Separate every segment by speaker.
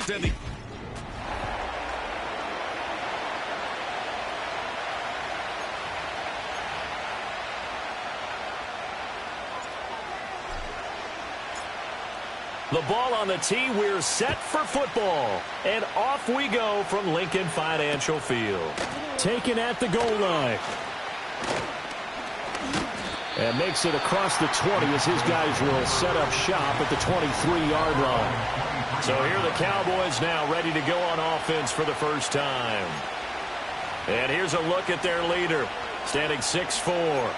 Speaker 1: Sending.
Speaker 2: The ball on the tee. We're set for football. And off we go from Lincoln Financial Field. Taken at the goal line. And makes it across the 20 as his guys will set up shop at the 23-yard line. So here are the Cowboys now ready to go on offense for the first time. And here's a look at their leader, standing 6'4".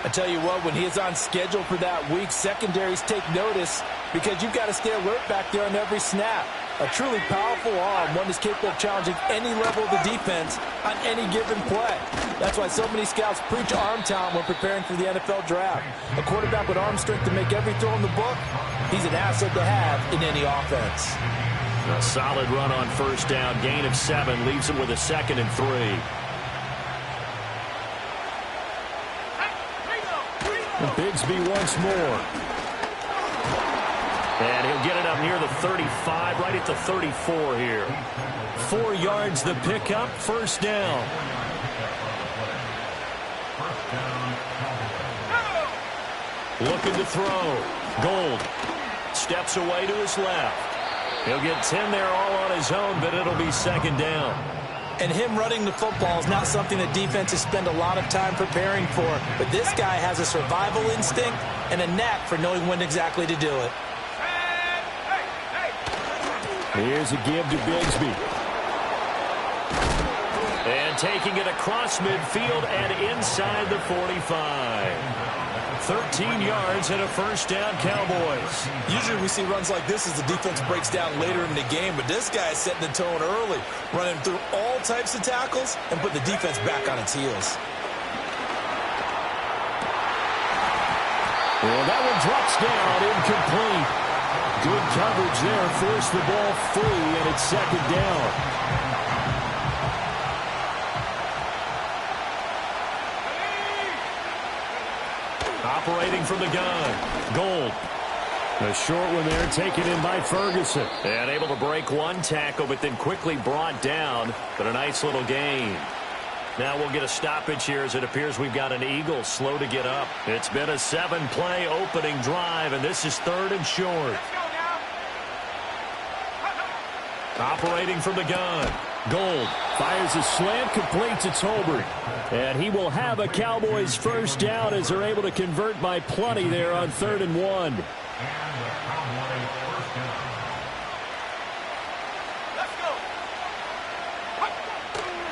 Speaker 3: I tell you what, when he is on schedule for that week, secondaries take notice because you've got to stay alert back there on every snap. A truly powerful arm, one that's capable of challenging any level of the defense on any given play. That's why so many scouts preach arm talent when preparing for the NFL draft. A quarterback with arm strength to make every throw in the book, he's an asset to have in any offense.
Speaker 2: A solid run on first down, gain of 7, leaves him with a 2nd and 3. Bigsby once more. And he'll get it up near the 35, right at the 34 here. 4 yards the pickup, first down. Looking to throw. Gold steps away to his left. He'll get 10 there all on his own, but it'll be 2nd down.
Speaker 3: And him running the football is not something that defenses spend a lot of time preparing for. But this guy has a survival instinct and a knack for knowing when exactly to do it.
Speaker 2: Here's a give to Bigsby. And taking it across midfield and inside the 45. 13 yards and a first down, Cowboys.
Speaker 3: Usually we see runs like this as the defense breaks down later in the game, but this guy is setting the tone early, running through all types of tackles and put the defense back on its heels.
Speaker 2: Well, that one drops down, incomplete. Good coverage there, forced the ball free, and it's 2nd down. Operating from the gun. Gold. A short one there, taken in by Ferguson. And able to break one tackle, but then quickly brought down. But a nice little gain. Now we'll get a stoppage here as it appears we've got an Eagle slow to get up. It's been a 7-play opening drive, and this is 3rd and short. Operating from the gun. Gold fires a slant, complete to Tolbert. And he will have a Cowboys first down as they're able to convert by plenty there on 3rd and 1.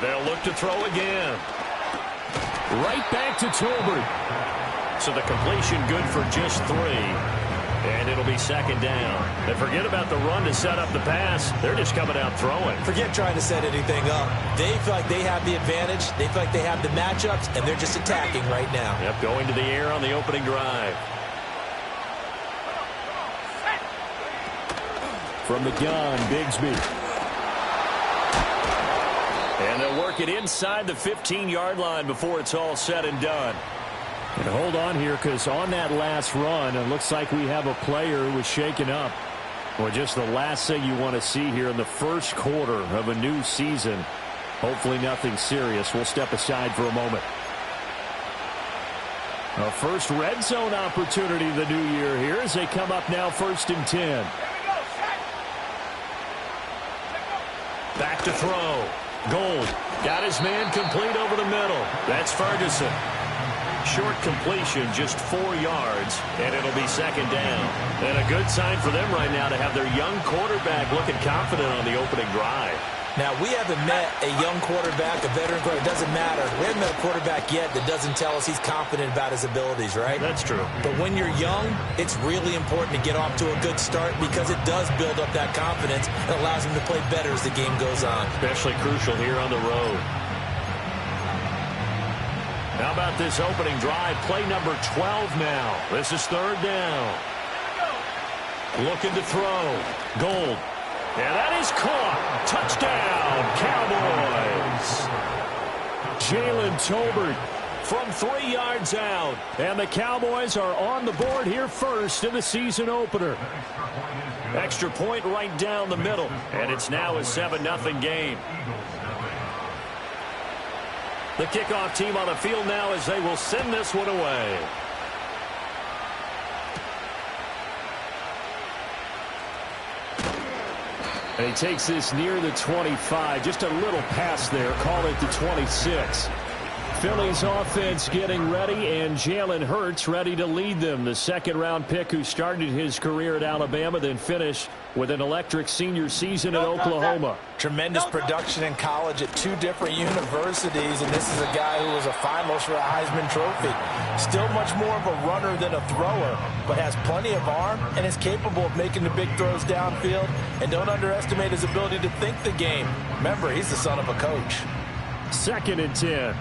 Speaker 2: They'll look to throw again. Right back to Tolbert. So the completion good for just 3. And it'll be 2nd down. And forget about the run to set up the pass. They're just coming out throwing.
Speaker 3: Forget trying to set anything up. They feel like they have the advantage. They feel like they have the matchups, and they're just attacking right now.
Speaker 2: Yep, going to the air on the opening drive. From the gun, Bigsby. And they'll work it inside the 15-yard line before it's all said and done. And hold on here, because on that last run, it looks like we have a player who was shaken up. Well, just the last thing you want to see here in the first quarter of a new season. Hopefully nothing serious. We'll step aside for a moment. A first red zone opportunity the new year here as they come up now 1st and 10. Back to throw. Gold got his man complete over the middle. That's Ferguson. Short completion, just 4 yards, and it'll be 2nd down. And a good sign for them right now to have their young quarterback looking confident on the opening drive.
Speaker 3: Now, we haven't met a young quarterback, a veteran quarterback. It doesn't matter. We haven't met a quarterback yet that doesn't tell us he's confident about his abilities, right?
Speaker 2: That's true.
Speaker 3: But when you're young, it's really important to get off to a good start because it does build up that confidence and allows him to play better as the game goes on. Especially crucial here on the road.
Speaker 2: How about this opening drive? Play number 12 now. This is 3rd down. Looking to throw. Gold. And that is caught. Touchdown, Cowboys. Jalen Tolbert from 3 yards out. And the Cowboys are on the board here first in the season opener. Extra point right down the middle. And it's now a 7-0 game. The kickoff team on the field now as they will send this one away. And he takes this near the 25. Just a little pass there. Call it the 26. Philly's offense getting ready, and Jalen Hurts ready to lead them. The second-round pick who started his career at Alabama, then finished with an electric senior season at Oklahoma.
Speaker 3: Tremendous production in college at 2 different universities, and this is a guy who was a finalist for a Heisman Trophy. Still much more of a runner than a thrower, but has plenty of arm and is capable of making the big throws downfield. And don't underestimate his ability to think the game. Remember, he's the son of a coach.
Speaker 2: 2nd and 10.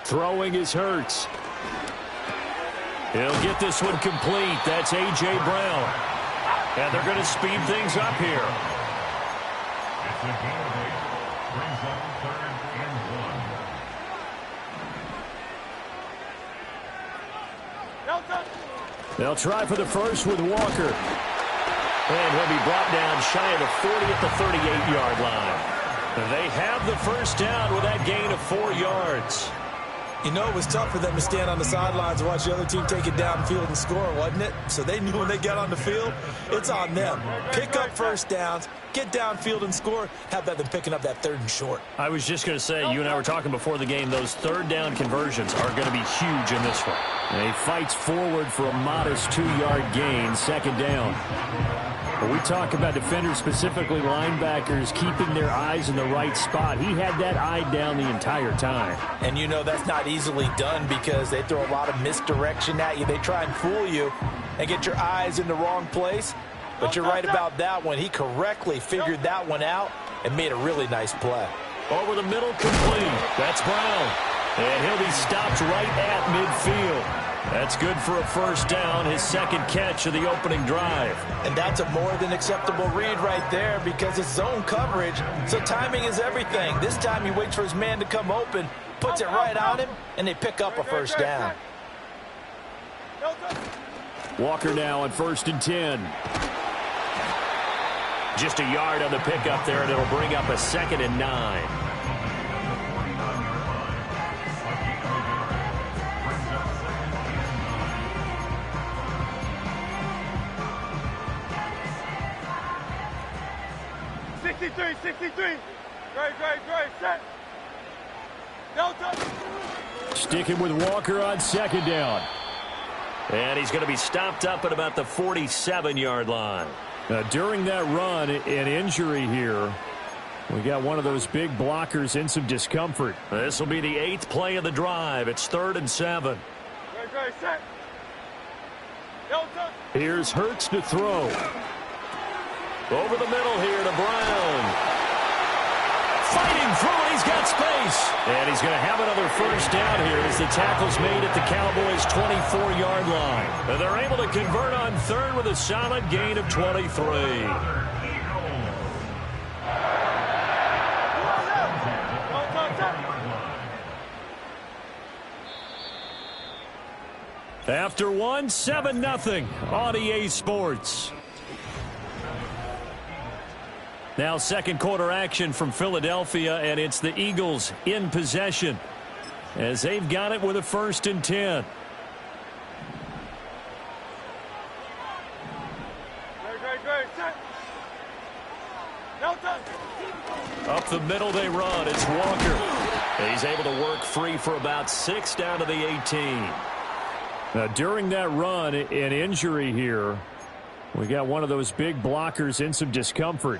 Speaker 2: Throwing is Hurts. He'll get this one complete. That's A.J. Brown. And they're going to speed things up here. They'll try for the first with Walker. And he'll be brought down shy of the 40 at the 38-yard line. They have the first down with that gain of 4 yards.
Speaker 3: You know, it was tough for them to stand on the sidelines and watch the other team take it downfield and score, wasn't it? So they knew when they got on the field, it's on them. Pick up first downs, get downfield and score. How about them picking up that 3rd and short?
Speaker 2: I was just going to say, you and I were talking before the game, those 3rd down conversions are going to be huge in this one. And he fights forward for a modest 2-yard gain, 2nd down. But we talk about defenders, specifically linebackers, keeping their eyes in the right spot. He had that eye down the entire time.
Speaker 3: And you know that's not easily done because they throw a lot of misdirection at you. They try and fool you and get your eyes in the wrong place. But you're right about that one. He correctly figured that one out and made a really nice play.
Speaker 2: Over the middle, complete. That's Brown. And he'll be stopped right at midfield. That's good for a first down, his 2nd catch of the opening drive.
Speaker 3: And that's a more than acceptable read right there because it's zone coverage, so timing is everything. This time he waits for his man to come open, puts it right on him, and they pick up a first down.
Speaker 2: Walker now on 1st and 10. Just a yard on the pickup there, and it'll bring up a 2nd and 9.
Speaker 1: Great, set. Delta.
Speaker 2: Sticking with Walker on 2nd down. And he's going to be stopped up at about the 47-yard line. During that run, an injury here. We got one of those big blockers in some discomfort. This will be the 8th play of the drive. It's 3rd and 7.
Speaker 1: Great, set. Delta.
Speaker 2: Here's Hurts to throw. Over the middle here to Brown. Fighting through it, he's got space. And he's going to have another first down here as the tackle's made at the Cowboys' 24-yard line. And they're able to convert on 3rd with a solid gain of 23. After one, 7-0 on EA Sports. Now 2nd quarter action from Philadelphia, and it's the Eagles in possession as they've got it with a 1st and 10.
Speaker 1: Great, set. Delta.
Speaker 2: Up the middle they run. It's Walker. He's able to work free for about 6 down to the 18. Now during that run, an injury here. We got one of those big blockers in some discomfort.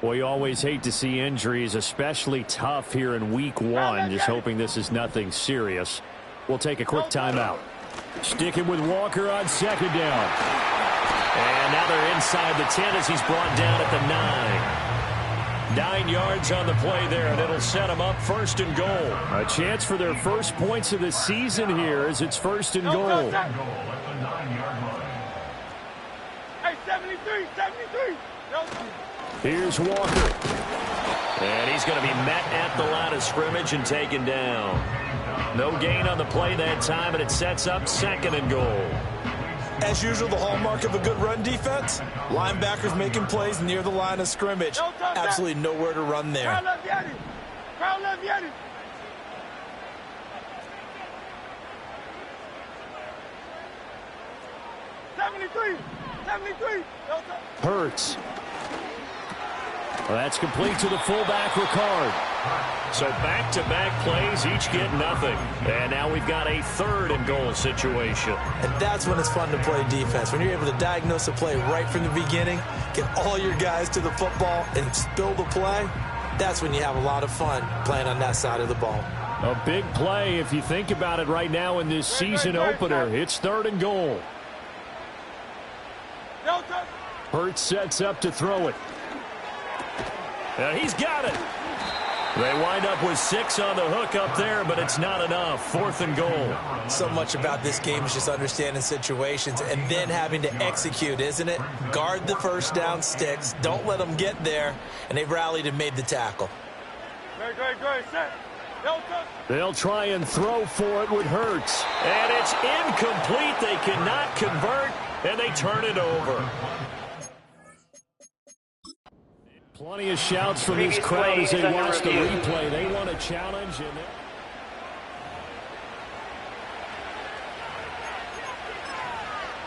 Speaker 2: Well, you always hate to see injuries, especially tough here in week 1. Just hoping this is nothing serious. We'll take a quick timeout. Sticking with Walker on 2nd down. And now they're inside the 10 as he's brought down at the 9. 9 yards on the play there, and it'll set them up 1st and goal. A chance for their first points of the season here as it's 1st and goal.
Speaker 1: Hey, 73.
Speaker 2: Here's Walker. And he's going to be met at the line of scrimmage and taken down. No gain on the play that time, and it sets up 2nd and goal.
Speaker 3: As usual, the hallmark of a good run defense, linebackers making plays near the line of scrimmage. Absolutely nowhere to run there.
Speaker 1: Crowd left Yeti. Crowd left Yeti.
Speaker 2: Hurts. Well, that's complete to the fullback, Ricard. So back-to-back plays, each get nothing. And now we've got a 3rd and goal situation.
Speaker 3: And that's when it's fun to play defense. When you're able to diagnose a play right from the beginning, get all your guys to the football, and spill the play, that's when you have a lot of fun playing on that side of the ball.
Speaker 2: A big play if you think about it right now in this season opener. It's 3rd and goal. Hurts sets up to throw it. He's got it. They wind up with 6 on the hook up there, but it's not enough. 4th and goal.
Speaker 3: So much about this game is just understanding situations and then having to execute, isn't it? Guard the first down sticks. Don't let them get there. And they've rallied and made the tackle.
Speaker 1: Great. Set.
Speaker 2: They'll try and throw for it with Hurts. And it's incomplete. They cannot convert, and they turn it over. Plenty of shouts from this crowd as they watch the replay. They want a challenge.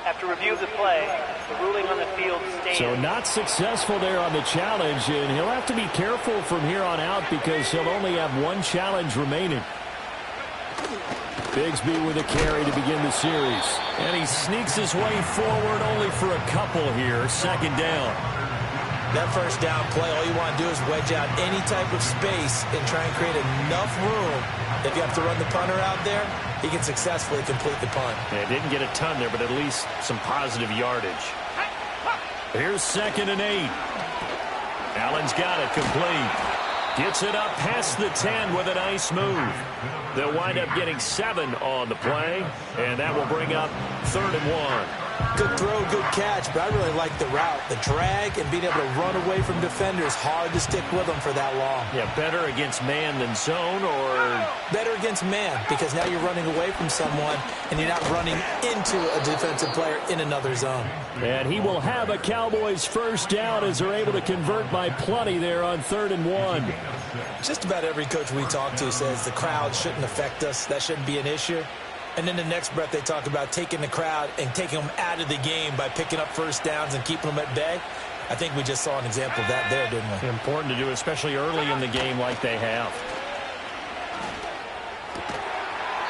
Speaker 4: After review of the play, the ruling on the field stands.
Speaker 2: So not successful there on the challenge, and he'll have to be careful from here on out because he'll only have 1 challenge remaining. Bigsby with a carry to begin the series. And he sneaks his way forward only for a couple here. 2nd down.
Speaker 3: That first down play, all you want to do is wedge out any type of space and try and create enough room. If you have to run the punter out there, he can successfully complete the punt.
Speaker 2: Yeah, didn't get a ton there, but at least some positive yardage. Here's 2nd and 8. Allen's got it complete. Gets it up past the 10 with a nice move. They'll wind up getting 7 on the play, and that will bring up 3rd and 1.
Speaker 3: Good throw, good catch, but I really like the route. The drag and being able to run away from defenders, hard to stick with them for that long.
Speaker 2: Yeah, better against man than zone, or?
Speaker 3: Better against man, because now you're running away from someone and you're not running into a defensive player in another zone.
Speaker 2: And he will have a Cowboys first down as they're able to convert by plenty there on 3rd and 1.
Speaker 3: Just about every coach we talk to says the crowd shouldn't affect us. That shouldn't be an issue. And then the next breath they talk about taking the crowd and taking them out of the game by picking up first downs and keeping them at bay. I think we just saw an example of that there, didn't we?
Speaker 2: Important to do, especially early in the game like they have.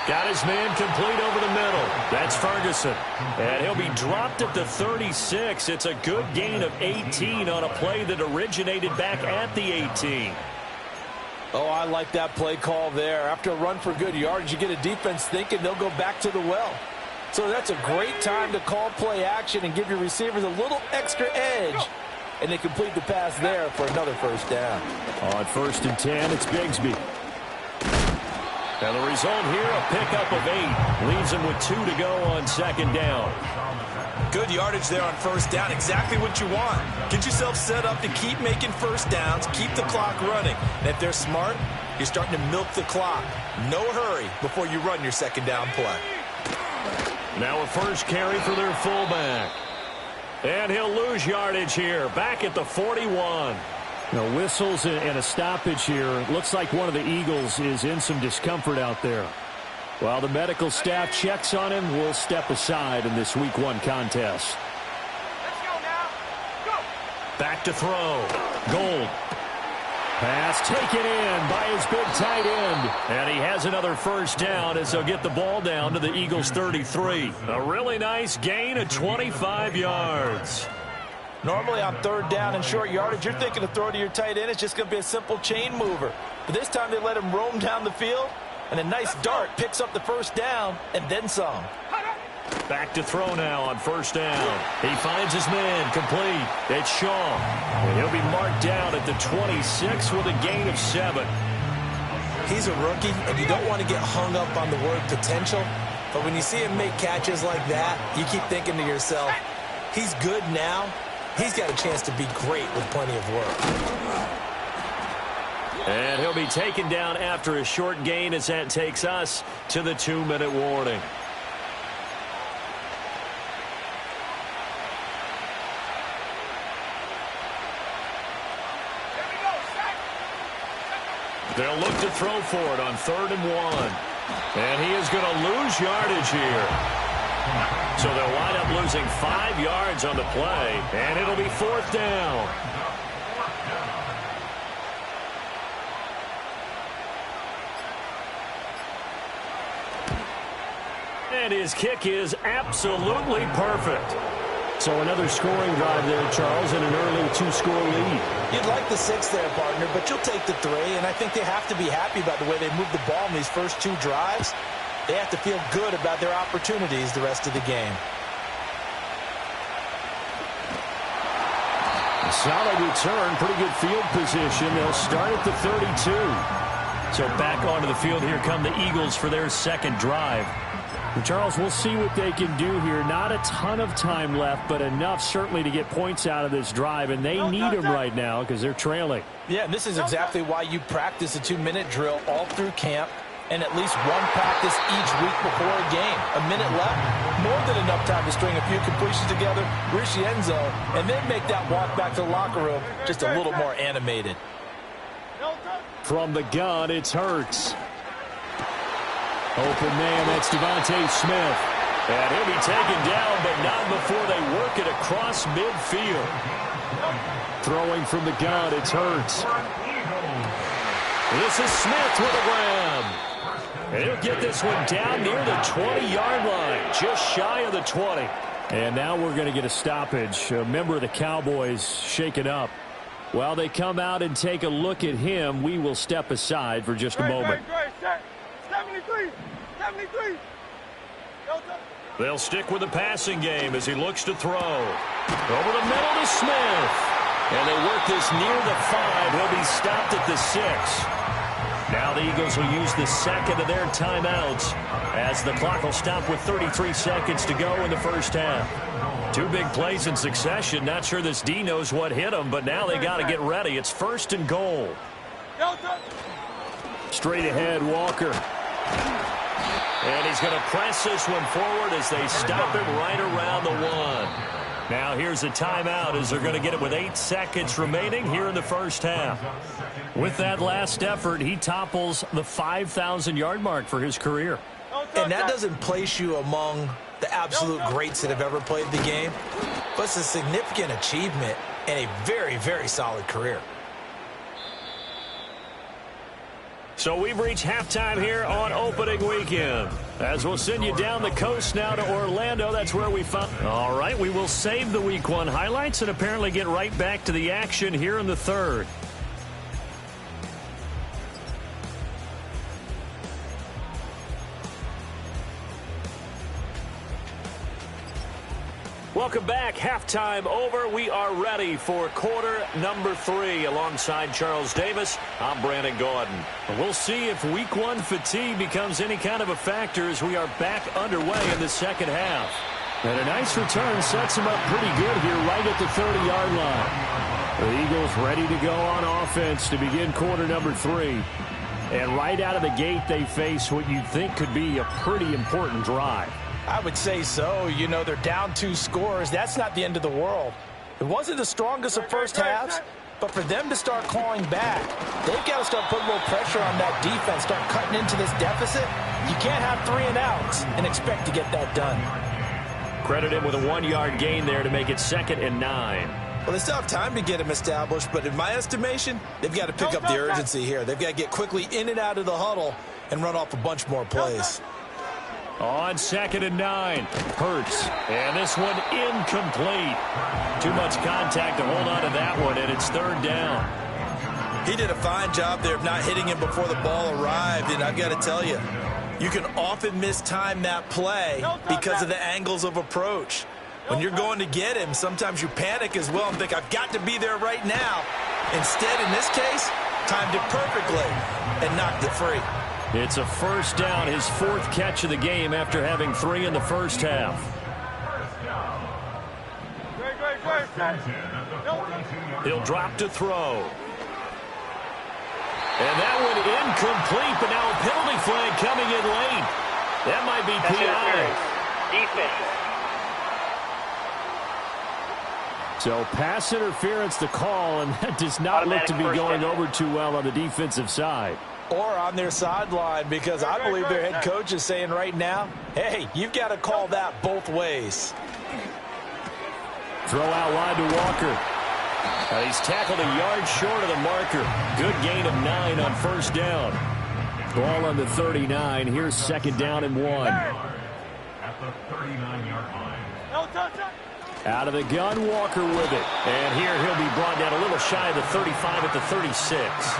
Speaker 2: Got his man complete over the middle. That's Ferguson. And he'll be dropped at the 36. It's a good gain of 18 on a play that originated back at the 18.
Speaker 3: Oh, I like that play call there. After a run for good yardage, you get a defense thinking they'll go back to the well. So that's a great time to call play action and give your receivers a little extra edge. And they complete the pass there for another first down.
Speaker 2: On 1st and 10, it's Bigsby. And the result here, a pickup of 8. Leaves him with 2 to go on 2nd down.
Speaker 3: Good yardage there on first down. Exactly what you want. Get yourself set up to keep making first downs, keep the clock running. And if they're smart, you're starting to milk the clock. No hurry before you run your 2nd down play.
Speaker 2: Now a first carry for their fullback. And he'll lose yardage here. Back at the 41. No whistles and a stoppage here. Looks like one of the Eagles is in some discomfort out there. While the medical staff checks on him, we'll step aside in this Week 1 contest.
Speaker 1: Let's go now. Go.
Speaker 2: Back to throw. Gold. Pass taken in by his big tight end. And he has another first down as they'll get the ball down to the Eagles' 33. A really nice gain of 25 yards.
Speaker 3: Normally on 3rd down and short yardage, you're thinking to throw to your tight end. It's just going to be a simple chain mover. But this time they let him roam down the field. And a nice dart picks up the first down and then some.
Speaker 2: Back to throw now on 1st down. He finds his man complete. It's Shaw. And he'll be marked down at the 26 with a gain of 7.
Speaker 3: He's a rookie, and you don't want to get hung up on the word potential. But when you see him make catches like that, you keep thinking to yourself, he's good now, he's got a chance to be great with plenty of work.
Speaker 2: And he'll be taken down after a short gain as that takes us to the 2-minute warning. They'll look to throw for it on 3rd and 1. And he is going to lose yardage here. So they'll wind up losing 5 yards on the play, and it'll be 4th down. And his kick is absolutely perfect. So another scoring drive there, Charles, and an early 2-score lead.
Speaker 3: You'd like the 6 there, partner, but you'll take the 3, and I think they have to be happy about the way they moved the ball in these first 2 drives. They have to feel good about their opportunities the rest of the game.
Speaker 2: A solid return, pretty good field position. They'll start at the 32. So back onto the field, here come the Eagles for their second drive. Charles, we'll see what they can do here. Not a ton of time left, but enough certainly to get points out of this drive, and they need them right now because they're trailing.
Speaker 3: Yeah, and this is exactly why you practice a 2-minute drill all through camp and at least one practice each week before a game. A minute left, more than enough time to string a few completions together, reach the end zone, and then make that walk back to the locker room just a little more animated.
Speaker 2: From the gun, it's Hurts. Open man, that's Devontae Smith. And he'll be taken down, but not before they work it across midfield. Throwing from the gun, it's Hurts. This is Smith with a grab. And he'll get this one down near the 20-yard line, just shy of the 20. And now we're going to get a stoppage. A member of the Cowboys shaken up. While they come out and take a look at him, we will step aside for just a moment.
Speaker 1: 73.
Speaker 2: They'll stick with the passing game as he looks to throw. Over the middle to Smith. And they work this near the 5. He'll be stopped at the 6. Now the Eagles will use the second of their timeouts as the clock will stop with 33 seconds to go in the first half. 2 big plays in succession. Not sure this D knows what hit him, but now they got to get ready. It's 1st and goal. Straight ahead, Walker. And he's going to press this one forward as they stop him right around the 1. Now here's a timeout as they're going to get it with 8 seconds remaining here in the first half. With that last effort, he topples the 5,000-yard mark for his career.
Speaker 3: And that doesn't place you among the absolute greats that have ever played the game, but it's a significant achievement and a very, very solid career.
Speaker 2: So we've reached halftime here on opening weekend. As we'll send you down the coast now to Orlando. That's where we found. All right, we will save the Week 1 highlights and apparently get right back to the action here in the 3rd. Welcome back. Halftime over. We are ready for quarter number 3. Alongside Charles Davis, I'm Brandon Gordon. We'll see if Week 1 fatigue becomes any kind of a factor as we are back underway in the second half. And a nice return sets him up pretty good here right at the 30-yard line. The Eagles ready to go on offense to begin quarter number 3. And right out of the gate, they face what you'd think could be a pretty important drive.
Speaker 3: I would say so. You know, they're down 2 scores. That's not the end of the world. It wasn't the strongest of first halves, but for them to start clawing back, they've got to start putting a little pressure on that defense, start cutting into this deficit. You can't have 3 and outs and expect to get that done.
Speaker 2: Credit him with a 1-yard gain there to make it 2nd and 9.
Speaker 3: Well, they still have time to get him established, but in my estimation, they've got to pick up the urgency here. They've got to get quickly in and out of the huddle and run off a bunch more plays.
Speaker 2: On 2nd and 9, Hurts. And this one incomplete. Too much contact to hold on to that one, and it's 3rd down.
Speaker 3: He did a fine job there of not hitting him before the ball arrived, and I've got to tell you, you can often mistime that play because of the angles of approach. When you're going to get him, sometimes you panic as well and think, I've got to be there right now. Instead, in this case, timed it perfectly and knocked it free.
Speaker 2: It's a 1st down, his 4th catch of the game after having 3 in the first half.
Speaker 1: Great.
Speaker 2: He'll drop to throw. And that one incomplete, but now a penalty flag coming in late. That might be PI.
Speaker 4: Defense.
Speaker 2: So pass interference to call, and that does not look to be going over too well on the defensive side.
Speaker 3: Or on their sideline, because I believe their head coach is saying right now, hey, you've got to call that both ways.
Speaker 2: Throw out wide to Walker. He's tackled a yard short of the marker. Good gain of 9 on first down. Ball on the 39. Here's second down and 1.
Speaker 1: At the 39-yard line. No touchdown.
Speaker 2: Out of the gun, Walker with it. And here he'll be brought down a little shy of the 35 at the 36.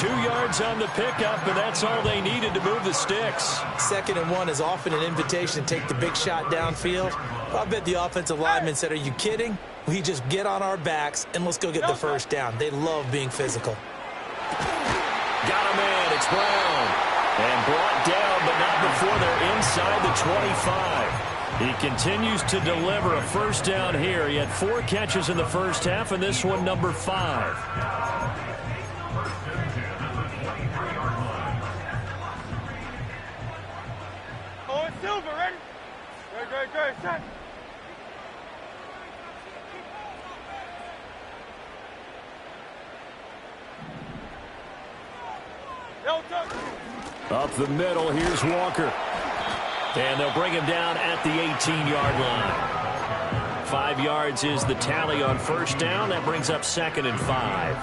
Speaker 2: 2 yards on the pickup, and that's all they needed to move the sticks.
Speaker 3: Second and 1 is often an invitation to take the big shot downfield. I bet the offensive lineman said, are you kidding? We just get on our backs and let's go get the first down. They love being physical.
Speaker 2: Got a man. It's Brown. And brought down, but not before they're inside the 25. He continues to deliver a first down here. He had 4 catches in the first half, and this one number 5.
Speaker 1: Oh, it's Silver, ready? Great, set.
Speaker 2: Up the middle, here's Walker. And they'll bring him down at the 18-yard line. 5 yards is the tally on first down. That brings up second and 5.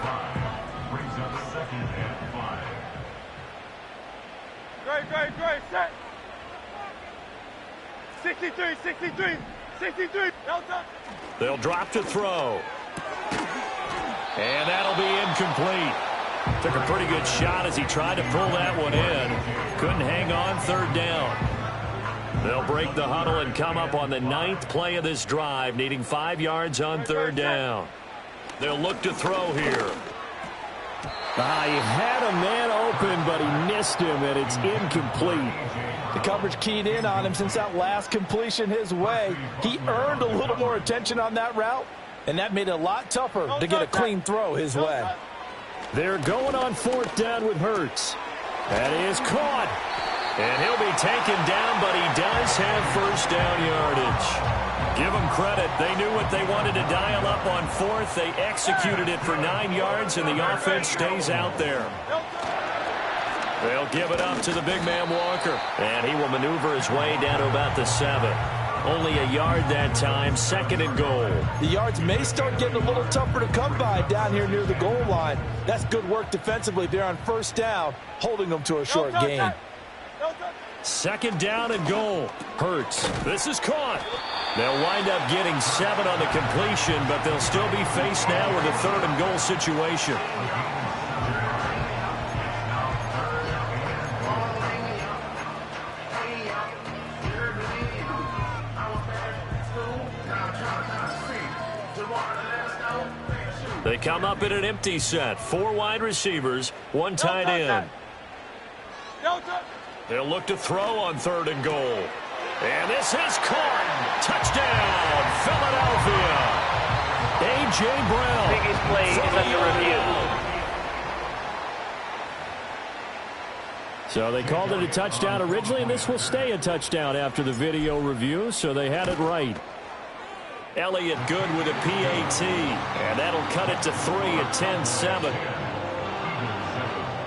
Speaker 1: Great, set. 63.
Speaker 2: They'll drop to throw. And that'll be incomplete. Took a pretty good shot as he tried to pull that one in. Couldn't hang on, third down. They'll break the huddle and come up on the 9th play of this drive, needing 5 yards on third down. They'll look to throw here.
Speaker 5: He had a man open, but he missed him, and it's incomplete.
Speaker 3: The coverage keyed in on him since that last completion his way. He earned a little more attention on that route, and that made it a lot tougher to get a clean throw his way.
Speaker 2: They're going on fourth down with Hurts. That is caught. And he'll be taken down, but he does have first down yardage. Give them credit. They knew what they wanted to dial up on fourth. They executed it for 9 yards, and the offense stays out there. They'll give it up to the big man Walker. And he will maneuver his way down to about the 7. Only a yard that time, second and goal.
Speaker 3: The yards may start getting a little tougher to come by down here near the goal line. That's good work defensively there on first down, holding them to a short gain.
Speaker 2: Second down and goal. Hurts. This is caught. They'll wind up getting 7 on the completion, but they'll still be faced now with a third and goal situation. They come up in an empty set. 4 wide receivers, 1 tight end. They'll look to throw on third and goal. And this is caught. Touchdown, Philadelphia. A.J. Brown.
Speaker 4: Biggest play is under review.
Speaker 2: So they called it a touchdown originally, and this will stay a touchdown after the video review, so they had it right. Elliott good with a PAT, and that'll cut it to 3 at 10-7.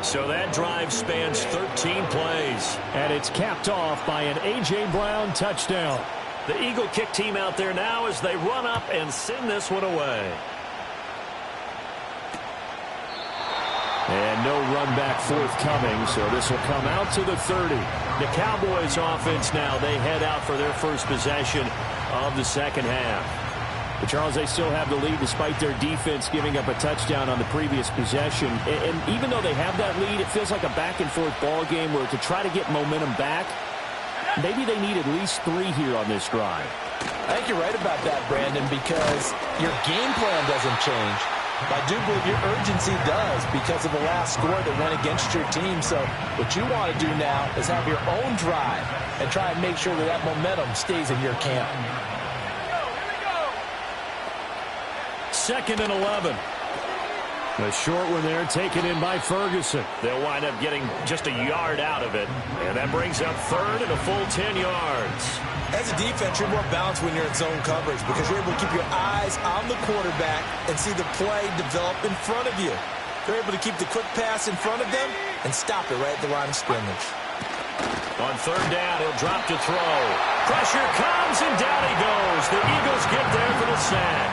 Speaker 2: So that drive spans 13 plays.
Speaker 5: And it's capped off by an A.J. Brown touchdown.
Speaker 2: The Eagle kick team out there now as they run up and send this one away.
Speaker 5: And no run back forthcoming, so this will come out to the 30.
Speaker 2: The Cowboys offense now, they head out for their first possession of the second half.
Speaker 5: But Charles, they still have the lead despite their defense giving up a touchdown on the previous possession. And even though they have that lead, it feels like a back-and-forth ball game where to try to get momentum back, maybe they need at least 3 here on this drive.
Speaker 3: I think you're right about that, Brandon, because your game plan doesn't change. I do believe your urgency does because of the last score that went against your team. So what you want to do now is have your own drive and try and make sure that that momentum stays in your camp.
Speaker 2: 2nd and 11. A short one there, taken in by Ferguson. They'll wind up getting just a yard out of it. And that brings up 3rd and a full 10 yards.
Speaker 3: As a defense, you're more balanced when you're in zone coverage because you're able to keep your eyes on the quarterback and see the play develop in front of you. They're able to keep the quick pass in front of them and stop it right at the line of scrimmage.
Speaker 2: On 3rd down, he'll drop to throw. Pressure comes, and down he goes. The Eagles get there for the sack.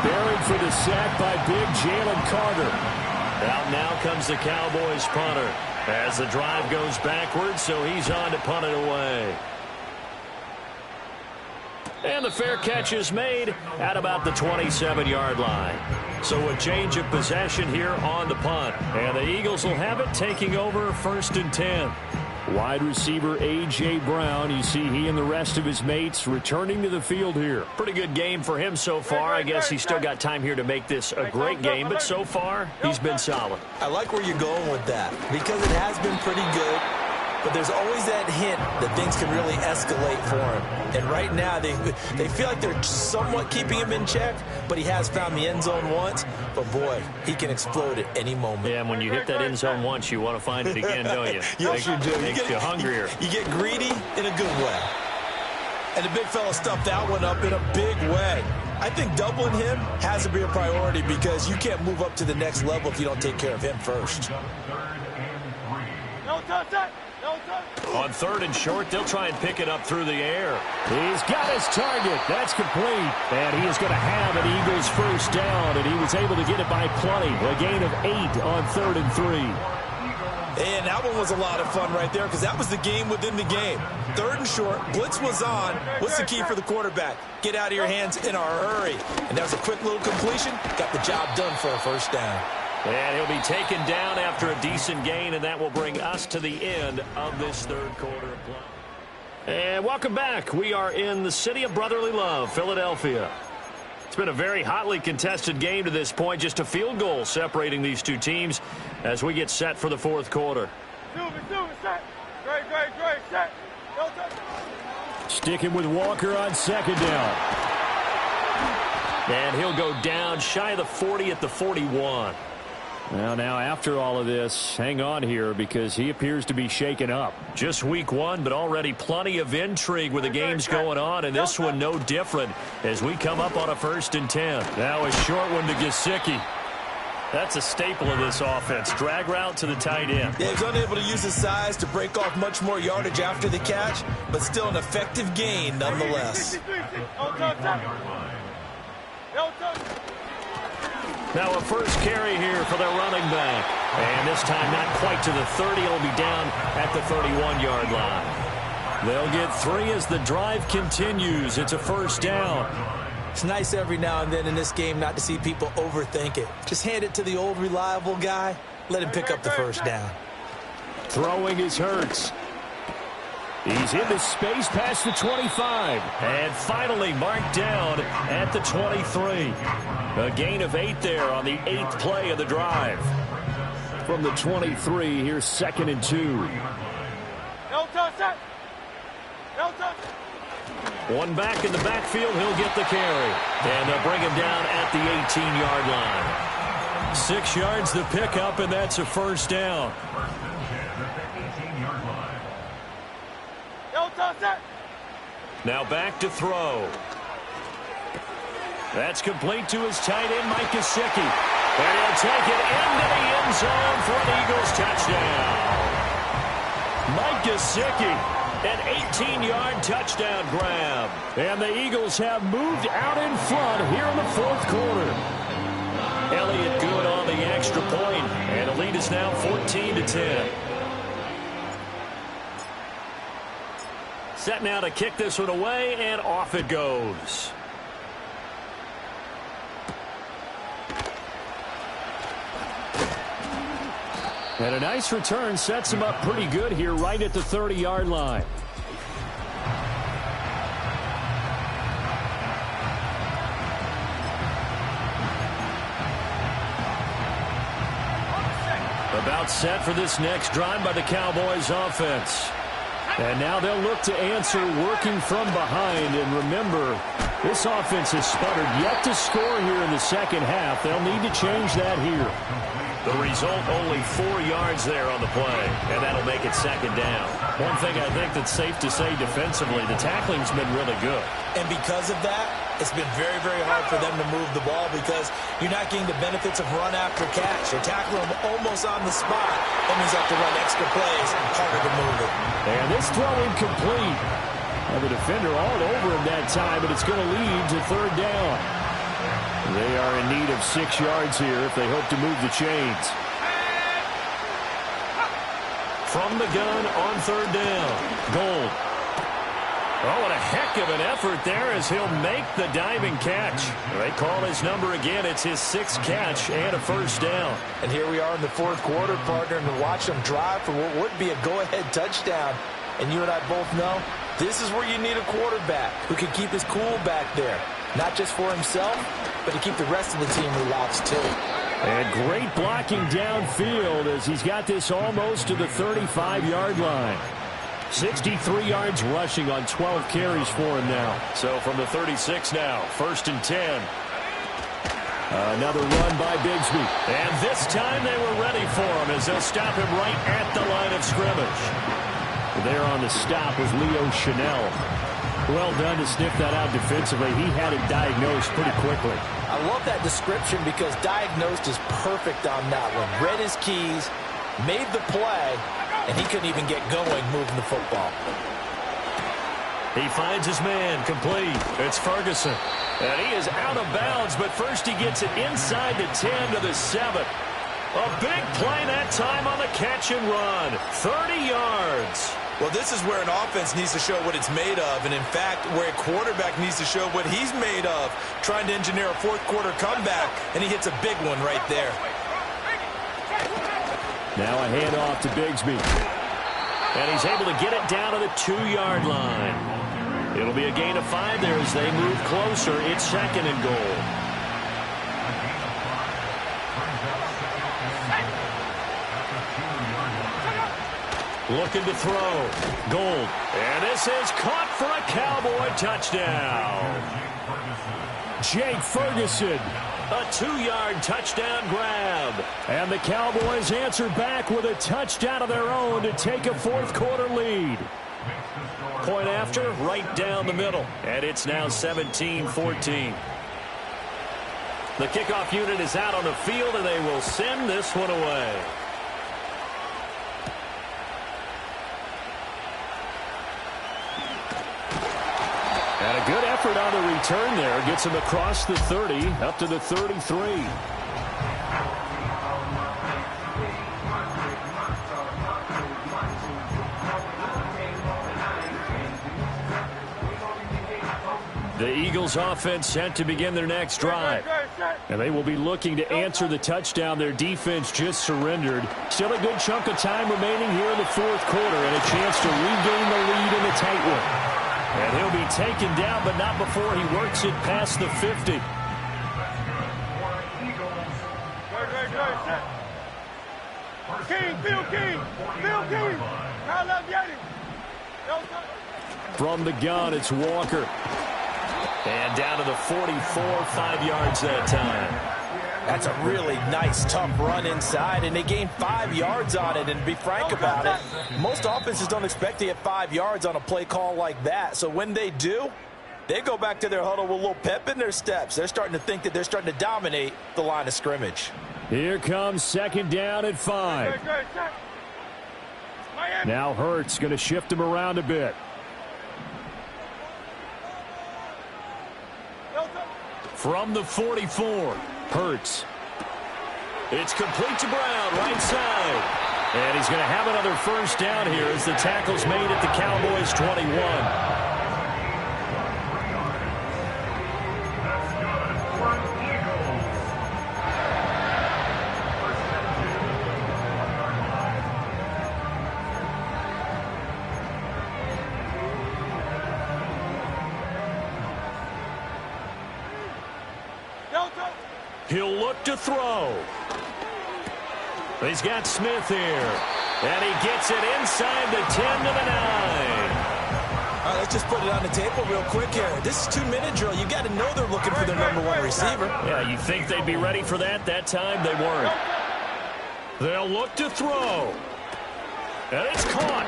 Speaker 2: Buried for the sack by big Jalen Carter. Out now comes the Cowboys punter as the drive goes backwards, so he's on to punt it away. And the fair catch is made at about the 27-yard line. So a change of possession here on the punt. And the Eagles will have it, taking over 1st and 10. Wide receiver A.J. Brown, you see he and the rest of his mates returning to the field here. Pretty good game for him so far. I guess he's still got time here to make this a great game, but so far he's been solid.
Speaker 3: I like where you're going with that because it has been pretty good, but there's always that hint that things can really escalate for him. And right now they feel like they're somewhat keeping him in check, but he has found the end zone once. But, boy, he can explode at any moment.
Speaker 2: Yeah, and when you hit that end zone once, you want to find it again, don't you?
Speaker 3: Yes, you do.
Speaker 2: Makes you hungrier.
Speaker 3: You get greedy in a good way. And the big fella stuffed that one up in a big way. I think doubling him has to be a priority because you can't move up to the next level if you don't take care of him first.
Speaker 6: No touch that.
Speaker 2: On 3rd and short, they'll try and pick it up through the air. He's got his target. That's complete. And he is going to have an Eagles first down, and he was able to get it by plenty. A gain of 8 on 3rd and 3.
Speaker 3: And that one was a lot of fun right there because that was the game within the game. 3rd and short, blitz was on. What's the key for the quarterback? Get out of your hands in a hurry. And that was a quick little completion. Got the job done for a first down.
Speaker 2: And he'll be taken down after a decent gain, and that will bring us to the end of this 3rd quarter of play. And welcome back. We are in the city of brotherly love, Philadelphia. It's been a very hotly contested game to this point, just a field goal separating these two teams as we get set for the 4th quarter.
Speaker 6: Set. Great, set. No touch.
Speaker 2: Sticking with Walker on 2nd down. And he'll go down shy of the 40 at the 41. Well, now after all of this, hang on here because he appears to be shaken up. Just week 1, but already plenty of intrigue with the games going on, and this one no different as we come up on a 1st and 10. Now a short one to Gesicki. That's a staple of this offense. Drag route to the tight end.
Speaker 3: Yeah, he was unable to use his size to break off much more yardage after the catch, but still an effective gain nonetheless.
Speaker 2: Now a first carry here for their running back. And this time not quite to the 30. It'll be down at the 31-yard line. They'll get 3 as the drive continues. It's a first down.
Speaker 3: It's nice every now and then in this game not to see people overthink it. Just hand it to the old reliable guy. Let him pick up the first down.
Speaker 2: Throwing is Hurts. He's into space past the 25. And finally marked down at the 23. A gain of 8 there on the 8th play of the drive. From the 23, here's 2nd and 2.
Speaker 6: No touch that. No touch.
Speaker 2: One back in the backfield, he'll get the carry. And they'll bring him down at the 18-yard line. 6 yards the pickup, and that's a first down.
Speaker 6: No touch that.
Speaker 2: Now back to throw. That's complete to his tight end, Mike Gesicki. And he'll take it into the end zone for an Eagles touchdown. Mike Gesicki, an 18-yard touchdown grab. And the Eagles have moved out in front here in the 4th quarter. Elliott good on the extra point, and the lead is now 14-10. Set now to kick this one away, and off it goes. And a nice return sets him up pretty good here right at the 30-yard line. About set for this next drive by the Cowboys offense. And now they'll look to answer working from behind. And remember,
Speaker 5: This offense has sputtered, yet to score here in the second half. They'll need to change that here.
Speaker 2: The result, only 4 yards there on the play, and that'll make it second down. One thing I think that's safe to say defensively, the tackling's been really good.
Speaker 3: And because of that, it's been very, very hard for them to move the ball because you're not getting the benefits of run after catch. You're tackling them almost on the spot. That means you have to run extra plays, harder to move it.
Speaker 5: And this throw incomplete. Now the defender all over him that time, but it's going to lead to third down. They are in need of 6 yards here if they hope to move the chains.
Speaker 2: From the gun on third down, Gold. Oh, what a heck of an effort there as he'll make the diving catch. They call his number again. It's his 6th catch and a first down.
Speaker 3: And here we are in the fourth quarter, partner, and watch them drive for what would be a go-ahead touchdown. And you and I both know this is where you need a quarterback who can keep his cool back there. Not just for himself, but to keep the rest of the team relaxed too.
Speaker 5: And great blocking downfield as he's got this almost to the 35-yard line. 63 yards rushing on 12 carries for him now.
Speaker 2: So from the 36 now, 1st and 10.
Speaker 5: Another run by Bigsby.
Speaker 2: And this time they were ready for him as they'll stop him right at the line of scrimmage.
Speaker 5: There on the stop was Leo Chanel. Well done to sniff that out defensively. He had it diagnosed pretty quickly.
Speaker 3: I love that description because diagnosed is perfect on that one. Read his keys, made the play, and he couldn't even get going moving the football.
Speaker 2: He finds his man, complete. It's Ferguson. And he is out of bounds, but first he gets it inside the 10 to the 7. A big play that time on the catch and run. 30 yards.
Speaker 3: Well, this is where an offense needs to show what it's made of, and in fact, where a quarterback needs to show what he's made of, trying to engineer a fourth-quarter comeback, and he hits a big one right there.
Speaker 5: Now a handoff to Bigsby.
Speaker 2: And he's able to get it down to the 2-yard line. It'll be a gain of 5 there as they move closer. It's 2nd and goal. Looking to throw. Gold. And this is caught for a Cowboy touchdown.
Speaker 5: Jake Ferguson.
Speaker 2: A 2-yard touchdown grab.
Speaker 5: And the Cowboys answer back with a touchdown of their own to take a fourth-quarter lead.
Speaker 2: Point after, right down the middle. And it's now 17-14. The kickoff unit is out on the field, and they will send this one away.
Speaker 5: And a good effort on the return there. Gets him across the 30, up to the 33. The Eagles offense set to begin their next drive. And they will be looking to answer the touchdown their defense just surrendered. Still a good chunk of time remaining here in the fourth quarter and a chance to regain the lead in a tight one. And he'll be taken down, but not before he works it past the 50. From the gun, it's Walker.
Speaker 2: And down to the 44, 5 yards that time.
Speaker 3: That's a really nice, tough run inside, and they gained 5 yards on it. And to be frank about it, most offenses don't expect to get 5 yards on a play call like that. So when they do, they go back to their huddle with a little pep in their steps. They're starting to think that they're starting to dominate the line of scrimmage.
Speaker 5: Here comes 2nd down at 5. Now Hurts going to shift him around a bit.
Speaker 2: From the 44, Hurts. It's complete to Brown, right side. And he's going to have another first down here as the tackle's made at the Cowboys' 21. He'll look to throw. He's got Smith here. And he gets it inside the 10 to the 9.
Speaker 3: let's just put it on the table real quick here. This is 2-minute drill. You got to know they're looking for their #1 receiver.
Speaker 2: Yeah, you think they'd be ready for that? That time they weren't. They'll look to throw. And it's caught.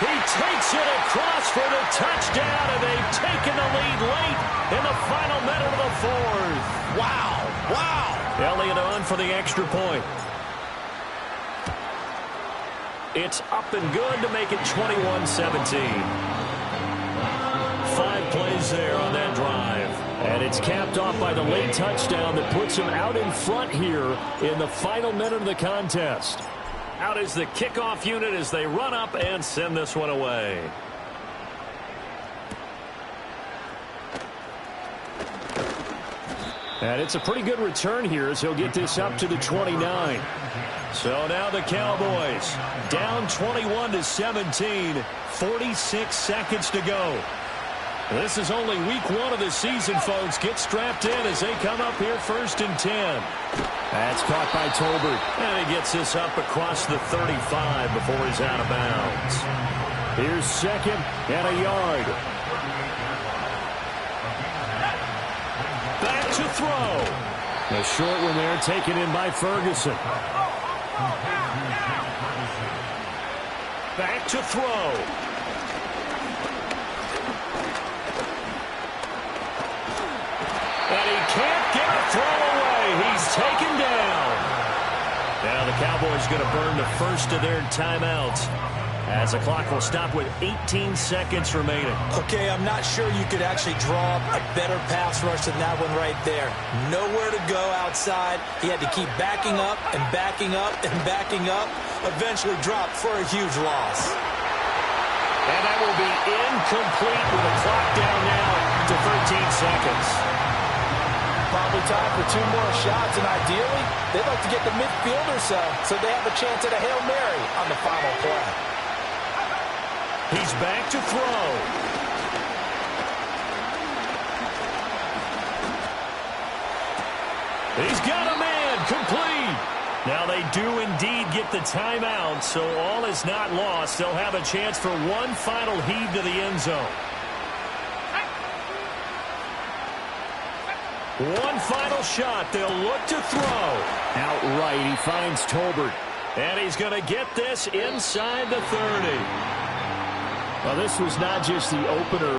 Speaker 2: He takes it across for the touchdown, and they've taken the lead late in the final minute of the fourth.
Speaker 3: Wow. Wow.
Speaker 2: Elliott on for the extra point. It's up and good to make it 21-17. 5 plays there on that drive. And it's capped off by the late touchdown that puts him out in front here in the final minute of the contest. Out is the kickoff unit as they run up and send this one away. And it's a pretty good return here as he'll get this up to the 29. So now the Cowboys down 21-17, 46 seconds to go. This is only week 1 of the season, folks. Get strapped in as they come up here 1st and 10. That's caught by Tolbert. And he gets this up across the 35 before he's out of bounds. Here's 2nd and a yard. Back to throw. A short one there taken in by Ferguson. Back to throw. And he can't get a throw away. He's taken down. Now the Cowboys going to burn the first of their timeouts as the clock will stop with 18 seconds remaining.
Speaker 3: Okay, I'm not sure you could actually draw up a better pass rush than that one right there. Nowhere to go outside. He had to keep backing up and backing up and backing up. Eventually dropped for a huge loss.
Speaker 2: And that will be incomplete with the clock down now to 13 seconds.
Speaker 3: Probably time for 2 more shots, and ideally, they'd like to get the midfield or so they have a chance at a Hail Mary on the final play.
Speaker 2: He's back to throw. He's got a man, complete. Now they do indeed get the timeout, so all is not lost. They'll have a chance for one final heave to the end zone. One final shot. They'll look to throw. Outright, he finds Tolbert. And he's going to get this inside the 30.
Speaker 5: Well, this was not just the opener.